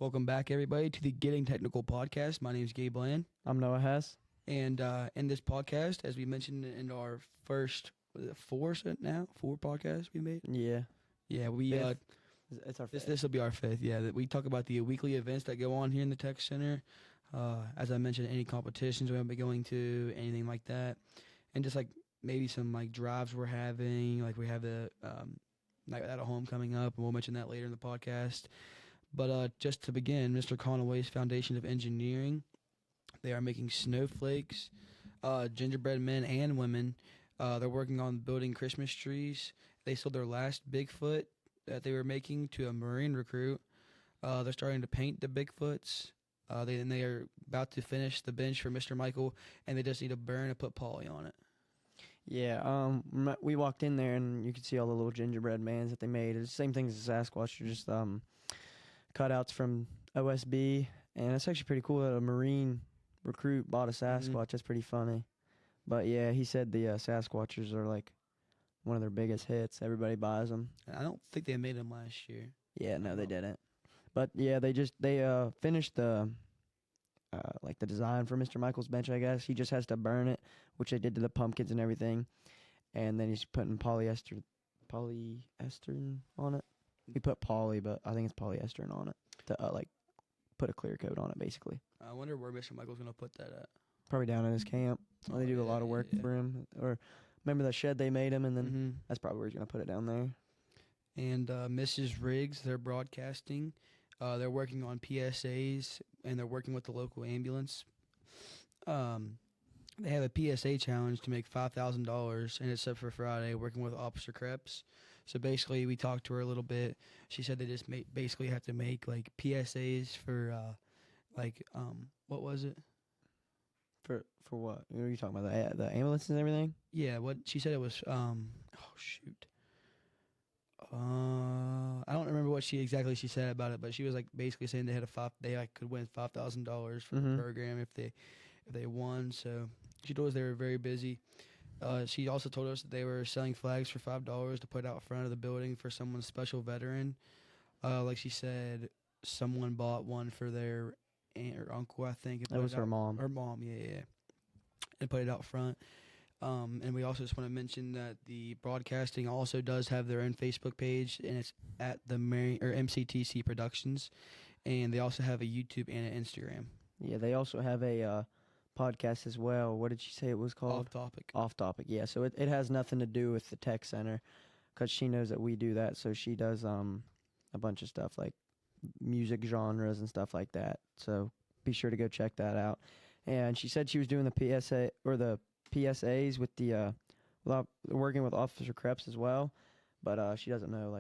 Welcome back, everybody, to the Getting Technical podcast. My name is Gabe Bland. I'm Noah Hess. And in this podcast, as we mentioned in our first, four podcasts we made? Yeah. Yeah, we It's our fifth. this will be our fifth. Yeah, that we talk about the weekly events that go on here in the Tech Center. As I mentioned, any competitions we might be going to, anything like that, and just like maybe some like drives we're having. Like we have the Night at Home coming up, and we'll mention that later in the podcast. But just to begin, Mr. Conaway's Foundation of Engineering, they are making snowflakes, gingerbread men and women. They're working on building Christmas trees. They sold their last Bigfoot that they were making to a Marine recruit. They're starting to paint the Bigfoots. They are about to finish the bench for Mr. Michael, and they just need to burn and put poly on it. Yeah. We walked in there and you could see all the little gingerbread mans that they made. It's the same thing as the Sasquatch. They're just cutouts from OSB, and it's actually pretty cool that a Marine recruit bought a Sasquatch. Mm-hmm. That's pretty funny. But yeah, he said the Sasquatchers are like one of their biggest hits. Everybody buys them. I don't think they made them last year. Yeah, no, they didn't. But yeah, they finished the the design for Mr. Michael's bench. I guess he just has to burn it, which they did to the pumpkins and everything, and then he's putting polyester on it. We put poly, but I think it's polyester on it to put a clear coat on it, basically. I wonder where Mr. Michael's going to put that at. Probably down in his camp. They do a lot of work for him. Or remember the shed they made him, and then that's probably where he's going to put it down there. And Mrs. Riggs, they're broadcasting. They're working on PSAs, and they're working with the local ambulance. They have a PSA challenge to make $5,000, and it's up for Friday, working with Officer Krebs. So basically, we talked to her a little bit. She said they just basically have to make like PSAs for what was it? For what? What are you talking about? The ambulances and everything? Yeah, what she said it was. Oh shoot. I don't remember what she said about it, but she was like basically saying they could win $5,000 for the program if they won. So she told us they were very busy. She also told us that they were selling flags for $5 to put out front of the building for someone's special veteran. Like she said, someone bought one for their aunt or uncle, I think. That was her mom. Her mom, yeah. And put it out front. And we also just want to mention that the broadcasting also does have their own Facebook page, and it's at the MCTC Productions. And they also have a YouTube and an Instagram. Yeah, they also have a podcast as well. What did she say it was called? Off Topic, yeah. So it has nothing to do with the Tech Center, because she knows that we do that. So she does a bunch of stuff like music genres and stuff like that. So be sure to go check that out. And she said she was doing the PSA or the PSAs with the working with Officer Krebs as well, but she doesn't know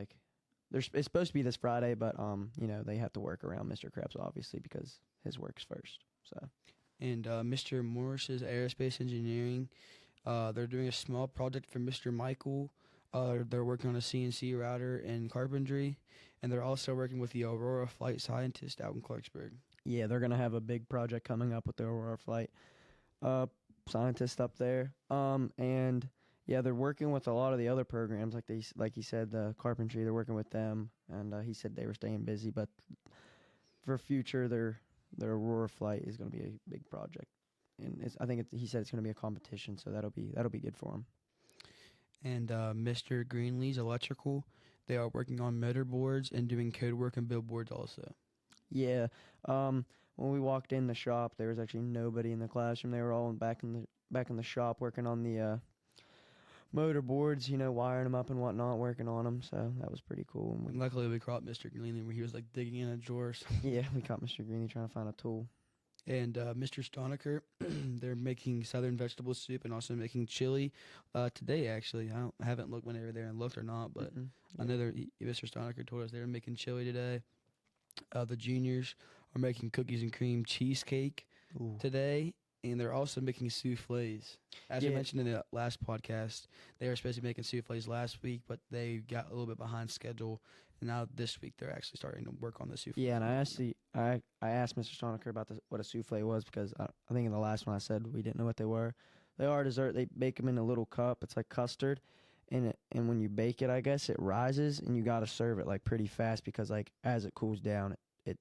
it's supposed to be this Friday, but they have to work around Mr. Krebs obviously because his work's first. So. And Mr. Morris's Aerospace Engineering, they're doing a small project for Mr. Michael. They're working on a CNC router in carpentry, and they're also working with the Aurora Flight Scientist out in Clarksburg. Yeah, they're going to have a big project coming up with the Aurora Flight scientist up there. And yeah, they're working with a lot of the other programs, like he said, the carpentry. They're working with them, and he said they were staying busy. But for future, their Aurora Flight is going to be a big project, and he said it's going to be a competition, so that'll be good for him. And Mr. Greenlee's Electrical, they are working on motor boards and doing code work and billboards also. Yeah. When we walked in the shop, there was actually nobody in the classroom. They were all back in the shop working on the motor boards, wiring them up and whatnot, working on them. So that was pretty cool. And luckily, we caught Mr. Greenlee where he was like digging in a drawer or something. Yeah, we caught Mr. Greenlee trying to find a tool. And Mr. Stonecker, they're making southern vegetable soup and also making chili today, actually. I haven't looked when they were there and looked or not, but I know Mr. Stonecker told us they were making chili today. The juniors are making cookies and cream cheesecake today, and they're also making souffles. As we mentioned in the last podcast, they were supposed to be making souffles last week, but they got a little bit behind schedule, and now this week they're actually starting to work on the souffle. Yeah, and I asked Mr. Stonecker about what a souffle was, because I think in the last one I said we didn't know what they were. They are dessert. They bake them in a little cup. It's like custard, and when you bake it, I guess it rises, and you got to serve it like pretty fast, because like as it cools down, it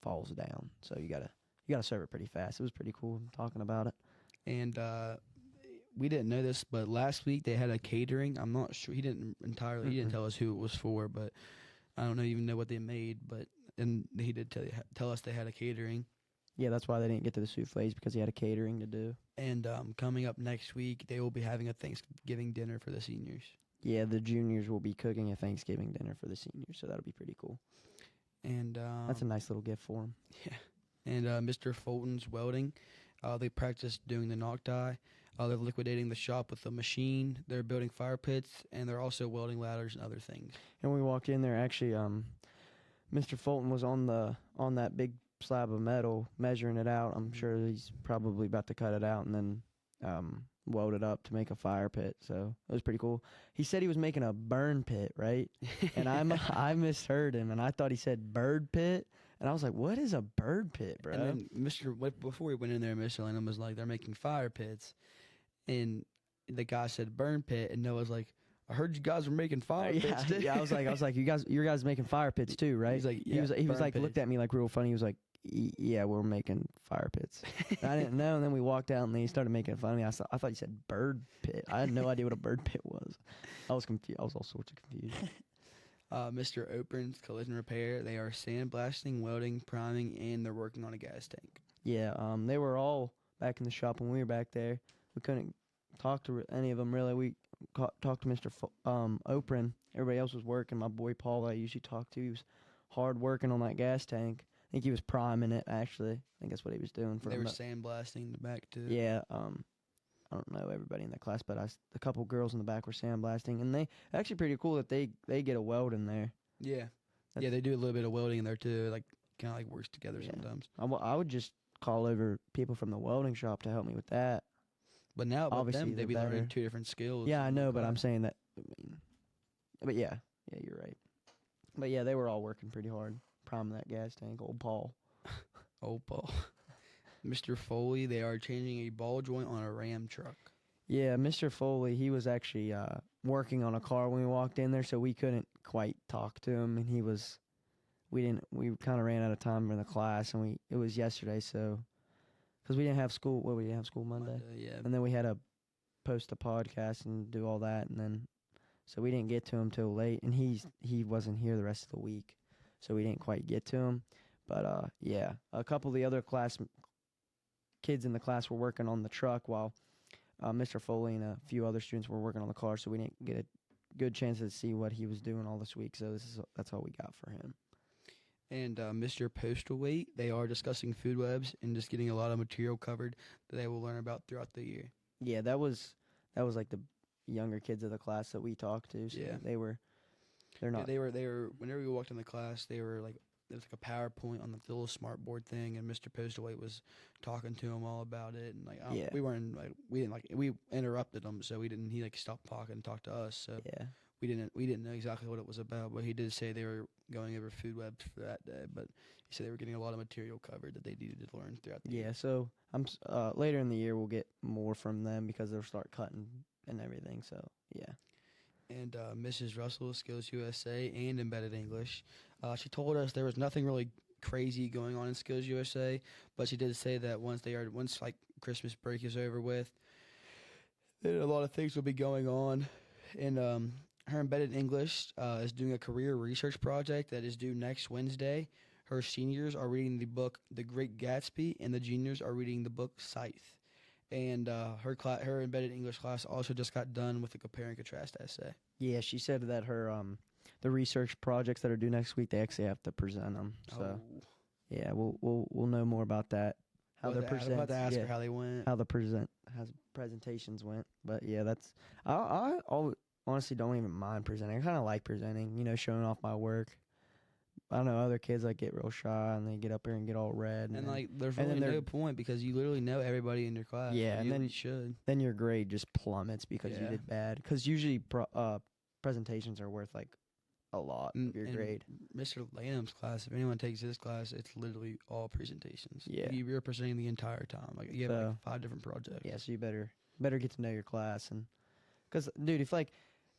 falls down. So you gotta serve it pretty fast. It was pretty cool talking about it. And we didn't know this, but last week they had a catering. I'm not sure. He didn't tell us who it was for, but I don't even know what they made. And he did tell us they had a catering. Yeah, that's why they didn't get to the souffles, because he had a catering to do. And coming up next week, they will be having a Thanksgiving dinner for the seniors. Yeah, the juniors will be cooking a Thanksgiving dinner for the seniors, so that'll be pretty cool. And that's a nice little gift for them. Yeah. And Mr. Fulton's welding, they practiced doing the knock die. They're liquidating the shop with a machine. They're building fire pits, and they're also welding ladders and other things. And we walked in there, actually, Mr. Fulton was on that big slab of metal measuring it out. I'm sure he's probably about to cut it out and then weld it up to make a fire pit. So it was pretty cool. He said he was making a burn pit, right? And I misheard him, and I thought he said bird pit. And I was like, what is a bird pit, bro? And then before we went in there, Mr. Lanham was like, they're making fire pits. And the guy said burn pit, and Noah's like, I heard you guys were making fire pits too. Yeah, I was like, your guys making fire pits too, right? He's like, he was like, looked at me like real funny. He was like, yeah, we're making fire pits. I didn't know, and then we walked out, and then he started making fun of me. I thought he said bird pit. I had no idea what a bird pit was. I was confused. I was all sorts of confused. Mr. Oprin's Collision Repair, they are sandblasting, welding, priming, and they're working on a gas tank. Yeah, they were all back in the shop when we were back there. We couldn't talk to any of them, really. We talked to Mr. Oprin. Everybody else was working. My boy Paul, I usually talk to, he was hard working on that gas tank. I think he was priming it, actually. I think that's what he was doing. They were sandblasting the back, too. Yeah, I don't know everybody in the class, but a couple girls in the back were sandblasting, and they actually pretty cool that they get a weld in there. Yeah, they do a little bit of welding in there too, like kind of like works together sometimes. I would just call over people from the welding shop to help me with that. But now, obviously, they'd be learning 2 different skills. Yeah, I know, but I'm saying that. But yeah, you're right. But yeah, they were all working pretty hard, priming that gas tank. Old Paul. Mr. Foley, they are changing a ball joint on a Ram truck. Yeah, Mr. Foley, he was actually working on a car when we walked in there, so we couldn't quite talk to him, and we kind of ran out of time in the class, and it was yesterday, so, because we didn't have school. We didn't have school Monday. Yeah. And then we had to post a podcast and do all that, and then, so we didn't get to him till late, and he wasn't here the rest of the week, so we didn't quite get to him. But yeah, a couple of the other kids in the class were working on the truck while Mr. Foley and a few other students were working on the car, so we didn't get a good chance to see what he was doing all this week. So that's all we got for him. And Mr. Postlethwaite, they are discussing food webs and just getting a lot of material covered that they will learn about throughout the year. Yeah, that was like the younger kids of the class that we talked to. So yeah, they're not. Yeah, they were. Whenever we walked in the class, they were like, there was like a PowerPoint on the little smart board thing, and Mr. Postlethwaite was talking to him all about it. And like, we interrupted him, so we didn't. He like stopped talking and talked to us. So yeah. We didn't know exactly what it was about, but he did say they were going over food webs for that day. But he said they were getting a lot of material covered that they needed to learn throughout the year. Yeah, so later in the year we'll get more from them because they'll start cutting and everything. So yeah. And Mrs. Russell, Skills USA and Embedded English, she told us there was nothing really crazy going on in Skills USA, but she did say that once like Christmas break is over with, then a lot of things will be going on. And her Embedded English is doing a career research project that is due next Wednesday. Her seniors are reading the book The Great Gatsby, and the juniors are reading the book Scythe. And her Embedded English class also just got done with a compare and contrast essay. Yeah, she said that her the research projects that are due next week, they actually have to present them. So yeah, we'll know more about that. How they're presented. I'm about to ask her how they went. How presentations went. But yeah, that's I honestly don't even mind presenting. I kind of like presenting, showing off my work. I don't know, other kids like get real shy and they get up here and get all red. And like, there's really no point because you literally know everybody in your class. Yeah, and then you should. Then your grade just plummets because you did bad. Because usually presentations are worth like a lot of your grade. Mr. Lanham's class, if anyone takes his class, it's literally all presentations. Yeah, you're presenting the entire time. Like you have like 5 different projects. Yeah, so you better get to know your class, and because dude, if like.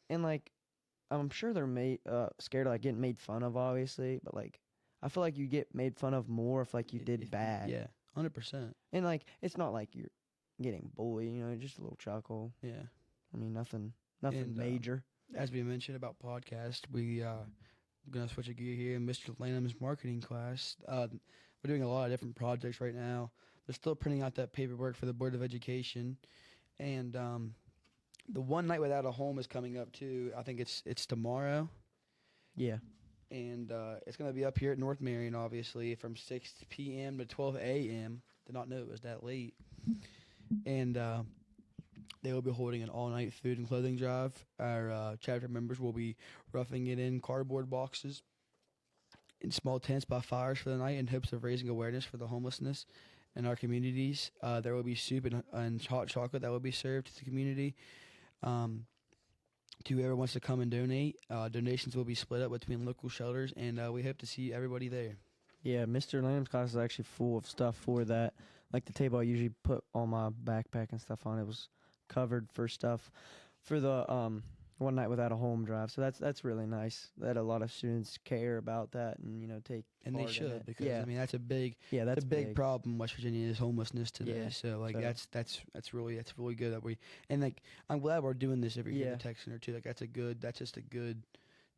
And, like, I'm sure they're scared of like getting made fun of, obviously, but like I feel like you get made fun of more if like you did bad. Yeah, 100%. And like it's not like you're getting bullied, just a little chuckle. Yeah. I mean nothing major. As we mentioned about podcast, we're gonna switch a gear here in Mr. Lanham's marketing class. We're doing a lot of different projects right now. They're still printing out that paperwork for the Board of Education, and the One Night Without a Home is coming up too. I think it's tomorrow. Yeah. And it's going to be up here at North Marion, obviously, from 6 p.m. to 12 a.m. Did not know it was that late. And they will be holding an all-night food and clothing drive. Our chapter members will be roughing it in cardboard boxes in small tents by fires for the night in hopes of raising awareness for the homelessness in our communities. There will be soup and hot chocolate that will be served to the community. To whoever wants to come and donate. Donations will be split up between local shelters, and we hope to see everybody there. Yeah, Mr. Lamb's class is actually full of stuff for that. Like the table I usually put all my backpack and stuff on, it was covered for stuff for the One Night Without a Home drive. So that's really nice that a lot of students care about that and take and part they should in it. because I mean that's a big that's a big problem in West Virginia is homelessness today. Yeah, so like that's really good that we and like I'm glad we're doing this every year at the Tech Center too. Like that's just a good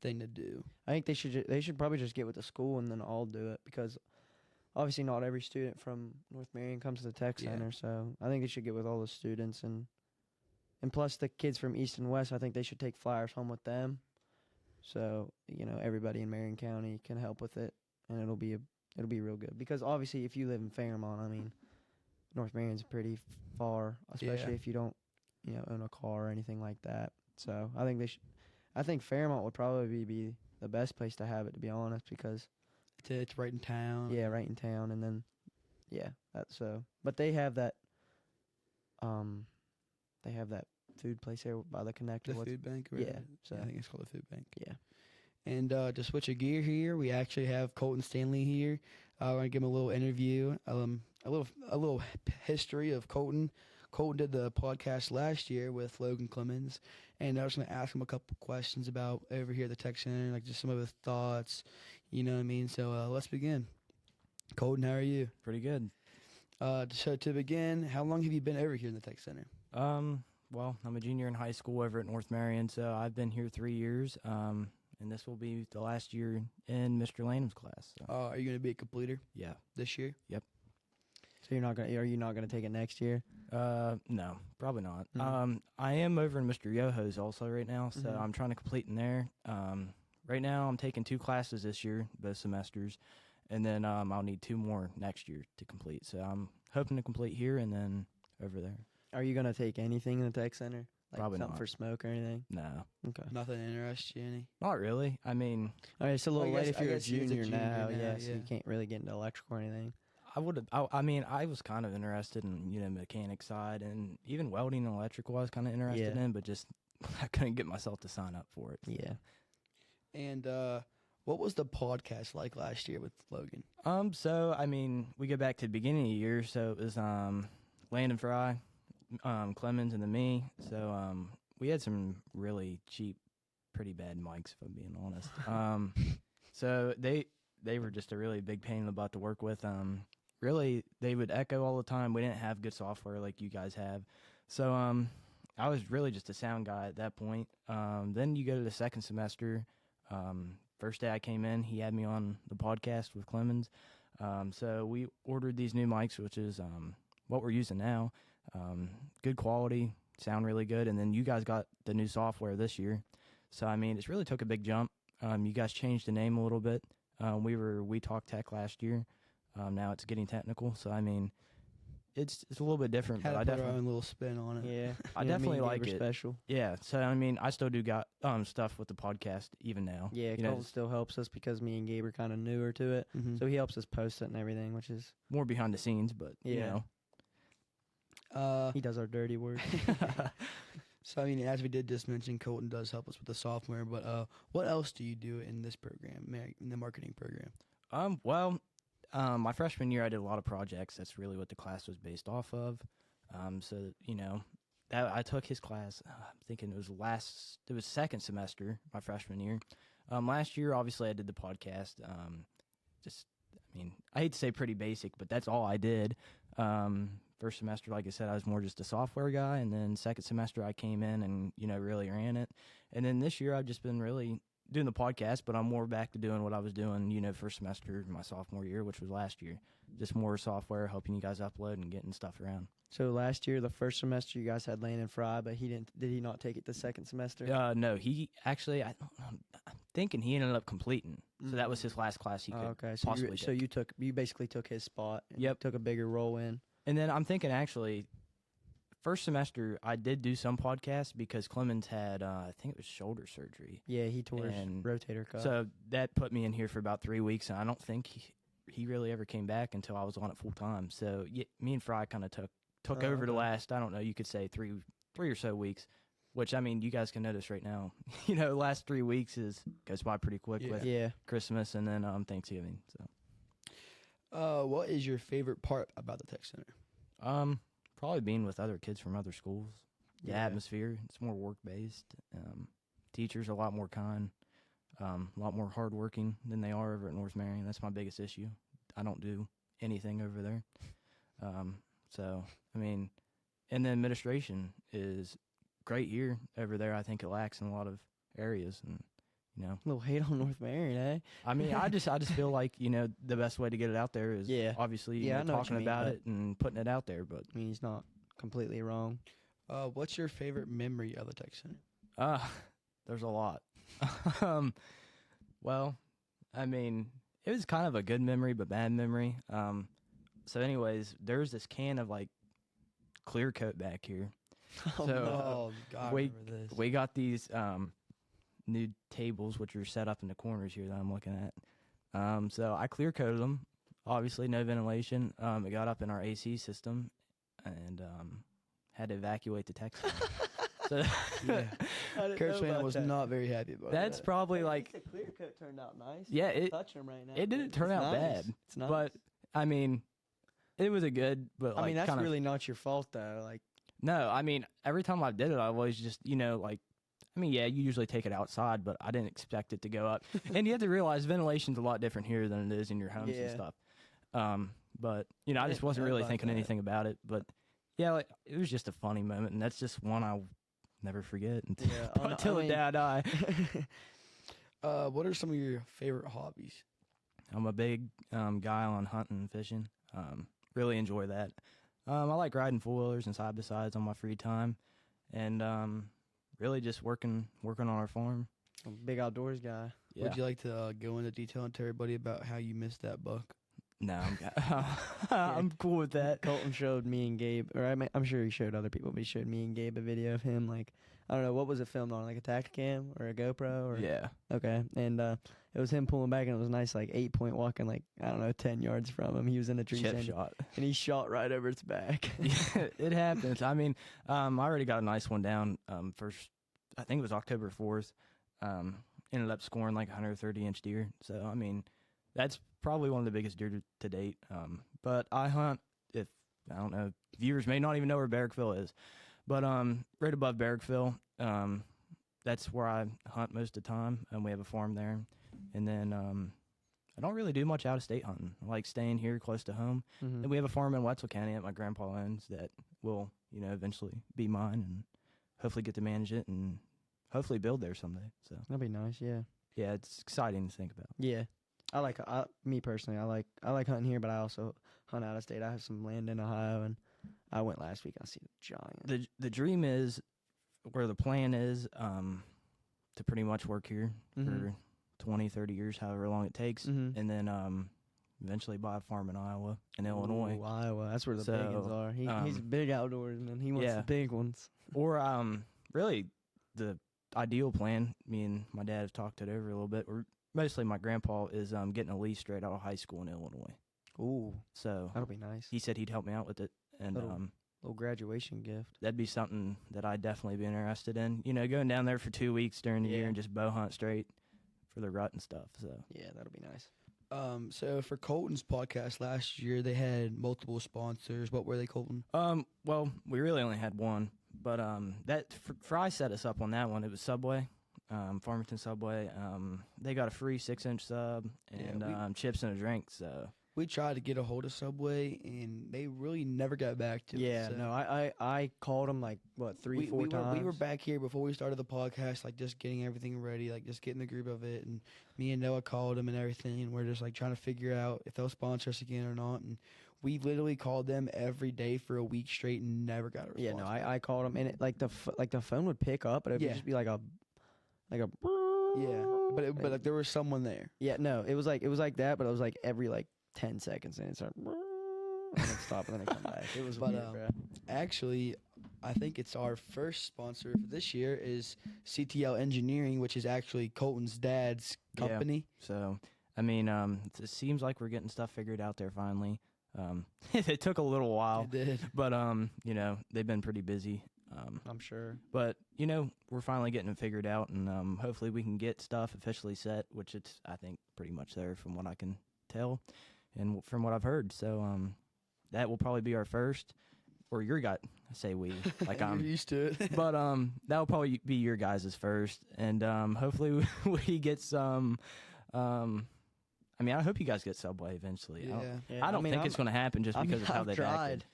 thing to do. I think they should probably just get with the school and then all do it because obviously not every student from North Marion comes to the Tech Center. So I think they should get with all the students and plus the kids from East and West. I think they should take flyers home with them. So everybody in Marion County can help with it, and it'll be real good. Because obviously, if you live in Fairmont, I mean, North Marion's pretty far, especially if you don't own a car or anything like that. So I think I think Fairmont would probably be the best place to have it, to be honest, because it's right in town. Yeah, right in town, and then that's so. But they have that. They have that food place there by the connector. The food bank? So I think it's called the food bank. Yeah. And to switch a gear here, we actually have Colton Stanley here. We're going to give him a little interview, a little history of Colton. Colton did the podcast last year with Logan Clemens, and I was going to ask him a couple questions about over here at the Tech Center, like just some of his thoughts, you know what I mean? So let's begin. Colton, how are you? Pretty good. So to begin, how long have you been over here in the Tech Center? Well, I'm a junior in high school over at North Marion, so I've been here 3 years, and this will be the last year in Mr. Lanham's class. So. Are you going to be a completer? Yeah. This year? Yep. So are you not gonna take it next year? No, probably not. Mm-hmm. I am over in Mr. Yoho's also right now, so I'm trying to complete in there. Right now I'm taking 2 classes this year, both semesters, and then I'll need 2 more next year to complete. So I'm hoping to complete here and then over there. Are you gonna take anything in the Tech Center? Like probably something not. For smoke or anything? No. Okay. Nothing interests you any? Not really. I mean, all right, it's a little late if you're a junior now. Yeah, so you can't really get into electrical or anything. I mean, I was kind of interested in mechanic side and even welding and electrical I was kind of interested in, but just I couldn't get myself to sign up for it. Yeah. And what was the podcast like last year with Logan? So I mean, we go back to the beginning of the year, so it was Landon Fry, Clemens, and then me. So we had some really cheap, pretty bad mics, if I'm being honest. So they were just a really big pain in the butt to work with. Really, they would echo all the time. We didn't have good software like you guys have. So I was really just a sound guy at that point. Then you go to the second semester. First day I came in, he had me on the podcast with Clemens. So we ordered these new mics, which is what we're using now. Good quality, sound really good. And then you guys got the new software this year. So, I mean, it's really took a big jump. You guys changed the name a little bit. We Talk Tech last year. Now it's Getting Technical. So, I mean, it's a little bit different. Had but to I put definitely our own little spin on it. Yeah. I definitely like it. Special. Yeah. So, I mean, I still do got stuff with the podcast even now. Yeah, Colton still helps us because me and Gabe are kind of newer to it. Mm-hmm. So he helps us post it and everything, which is more behind the scenes, but, you know. He does our dirty work. So, I mean, as we did just mention, Colton does help us with the software, but what else do you do in this program, in the marketing program? My freshman year, I did a lot of projects. That's really what the class was based off of. So, I took his class. I'm thinking it was second semester, my freshman year. Last year, obviously, I did the podcast. I hate to say pretty basic, but that's all I did. First semester, like I said, I was more just a software guy, and then second semester, I came in and really ran it. And then this year, I've just been really doing the podcast, but I'm more back to doing what I was doing, first semester my sophomore year, which was last year. Just more software, helping you guys upload and getting stuff around. So last year, the first semester, you guys had Landon Fry, but did he not take it the second semester? No, he actually, I'm thinking he ended up completing. So that was his last class he could possibly take. So you basically took his spot and Yep. took a bigger role in. And then I'm thinking actually, first semester I did do some podcasts because Clemens had, I think it was shoulder surgery. Yeah, he tore his rotator cuff. So that put me in here for about 3 weeks, and I don't think he really ever came back until I was on it full time. So me and Fry kind of took over the last, I don't know, you could say three or so weeks, which, you guys can notice right now. Last 3 weeks goes by pretty quick with Christmas and then Thanksgiving. So, what is your favorite part about the Tech Center? Probably being with other kids from other schools. The atmosphere, it's more work-based. Teachers are a lot more kind, a lot more hardworking than they are over at North Marion. That's my biggest issue. I don't do anything over there. And the administration is great here. Over there, I think it lacks in a lot of areas, and a little hate on North Marion, eh? I just feel like the best way to get it out there is obviously talking about it and putting it out there. But he's not completely wrong. What's your favorite memory of the Tech Center? There's a lot. Well, it was kind of a good memory, but bad memory. So anyways, there's this can of clear coat back here. God, we got these new tables which are set up in the corners here that I'm looking at. So I clear coated them. Obviously, no ventilation. It got up in our AC system and had to evacuate the tech center. So Coach Man was not very happy about that's that. probably the clear coat turned out nice. Yeah, touch them right now. It didn't turn out bad. It's nice. But it was a good. But that's really not your fault though. No, every time I did it, I always just you usually take it outside, but I didn't expect it to go up. And you have to realize ventilation's a lot different here than it is in your homes and stuff. But I just wasn't really thinking anything about it. But yeah, it was just a funny moment, and that's just one I'll never forget until the day I die. What are some of your favorite hobbies? I'm a big guy on hunting and fishing. Really enjoy that. I like riding four-wheelers and side-by-sides on my free time, and really just working on our farm. I'm a big outdoors guy. Yeah. Would you like to go into detail and tell everybody about how you missed that buck? No, I'm cool with that. Colton showed me and Gabe, or I'm sure he showed other people, but he showed me and Gabe a video of him, I don't know, what was it filmed on, a Tacticam or a GoPro? Or Yeah. Okay, and it was him pulling back, and it was nice, 8-point walking, 10 yards from him. He was in the tree stand, shot. and he shot right over its back. Yeah, it happens. I already got a nice one down. First, I think it was October 4th. Ended up scoring 130-inch deer. So, that's probably one of the biggest deer to date. But I hunt, I don't know, viewers may not even know where Barrackville is. But right above Barrackville, that's where I hunt most of the time, and we have a farm there. And then I don't really do much out-of-state hunting. I like staying here close to home. Mm-hmm. And we have a farm in Wetzel County that my grandpa owns that will, eventually be mine and hopefully get to manage it and hopefully build there someday. So That'd be nice, yeah. Yeah, it's exciting to think about. Yeah. Me personally, I like hunting here, but I also hunt out of state. I have some land in Ohio, and I went last week. I see a giant. The dream is, where the plan is, to pretty much work here for 20, 30 years, however long it takes, and then eventually buy a farm in Iowa and Illinois. Ooh, Iowa, that's where the big ones are. He's a big outdoorsman. He wants the big ones. Or really, the ideal plan, me and my dad have talked it over a little bit, or mostly my grandpa, is getting a lease straight out of high school in Illinois. Ooh, so that'll be nice. He said he'd help me out with it, and little graduation gift. That'd be something that I'd definitely be interested in. Going down there for 2 weeks during the year and just bow hunt straight for the rut and stuff. So yeah, that'll be nice. So for Colton's podcast last year, they had multiple sponsors. What were they, Colton? Well, we really only had one, But that Fry set us up on that one. It was Subway, Farmington Subway. They got a free 6-inch sub and chips and a drink. So we tried to get a hold of Subway, and they really never got back to us. Yeah, so. no, I called them like, what, 3-4 times? We were back here before we started the podcast, like, just getting everything ready, like, just getting the group of it, and me and Noah called them and everything, and we're just, like, trying to figure out if they'll sponsor us again or not, and we literally called them every day for a week straight and never got a response. Yeah, no, I called them, and it, like, the phone would pick up, but it would just be like a yeah, but like, there was someone there. Yeah, no, it was like that, but it was like every, like, 10 seconds, and it started, and then stop, and then it come back. It was weird, bro. Actually, I think it's our first sponsor for this year is CTL Engineering, which is actually Colton's dad's company. Yeah. So, I mean, it seems like we're getting stuff figured out there finally. It took a little while. It did. But, you know, they've been pretty busy. I'm sure. But, you know, we're finally getting it figured out, and hopefully we can get stuff officially set, which it's, I think, pretty much there from what I can tell and from what I've heard. So, that will probably be our first, or your guy, I say we, like I'm used to it. But that will probably be your guys' first, and hopefully we get some. I mean, I hope you guys get Subway eventually. Yeah. I don't think it's going to happen just because of how they acted.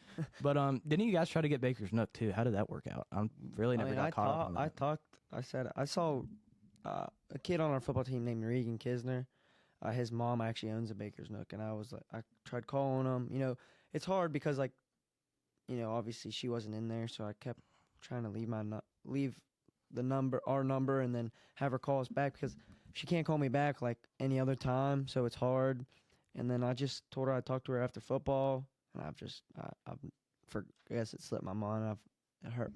But didn't you guys try to get Baker's Nook too? How did that work out? I'm really never got caught up on that. I saw a kid on our football team named Regan Kisner. His mom actually owns a Baker's Nook, and I tried calling him. You know, it's hard because, like, you know, obviously she wasn't in there, so I kept trying to leave our number, and then have her call us back because she can't call me back like any other time, so it's hard. And then I just told her I'd talk to her after football, and I guess it slipped my mind. Her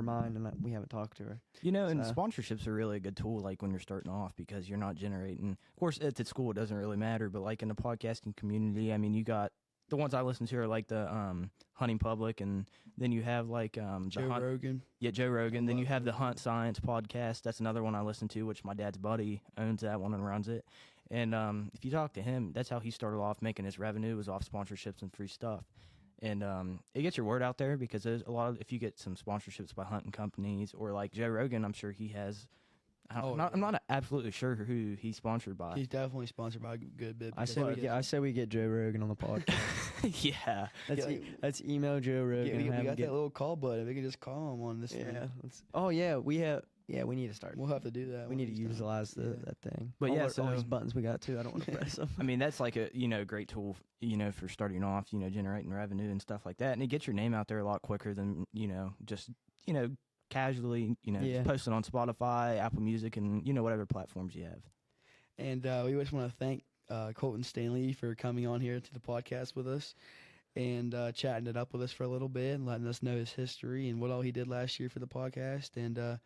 mind, and we haven't talked to her. You know, and sponsorships are really a good tool, like when you're starting off, because you're not generating. Of course, at school it doesn't really matter, but like in the podcasting community, I mean, you got the ones I listen to are like the Hunting Public, and then you have like Joe Rogan. Yeah, Joe Rogan. Then you have the Hunt Science podcast. That's another one I listen to, which my dad's buddy owns that one and runs it. And if you talk to him, that's how he started off making his revenue, was off sponsorships and free stuff. And it gets your word out there, because there's a lot of, if you get some sponsorships by hunting companies, or like Joe Rogan, I'm sure he has. I'm not absolutely sure who he's sponsored by. He's definitely sponsored by a good bit. I say we get Joe Rogan on the podcast. Yeah. Let's email Joe Rogan. Yeah, we got that little call button. We can just call him on this thing. We need to start. We'll have to do that. We need to utilize that thing. But all these buttons we got too. I don't want to press them. I mean, that's like a great tool, for starting off, generating revenue and stuff like that, and it gets your name out there a lot quicker than just casually just posting on Spotify, Apple Music, and whatever platforms you have. And we just want to thank Colton Stanley for coming on here to the podcast with us and chatting it up with us for a little bit and letting us know his history and what all he did last year for the podcast and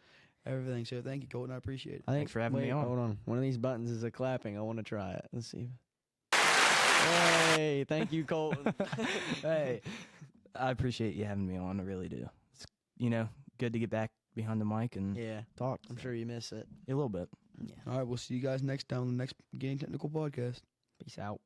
everything. So thank you, Colton. I appreciate it. Thanks for having me on. Hold on. One of these buttons is a clapping. I want to try it. Let's see. Hey, thank you, Colton. Hey, I appreciate you having me on. I really do. It's, good to get back behind the mic and talk. I'm sure you miss it. A little bit. Yeah. All right, we'll see you guys next time on the next Getting Technical podcast. Peace out.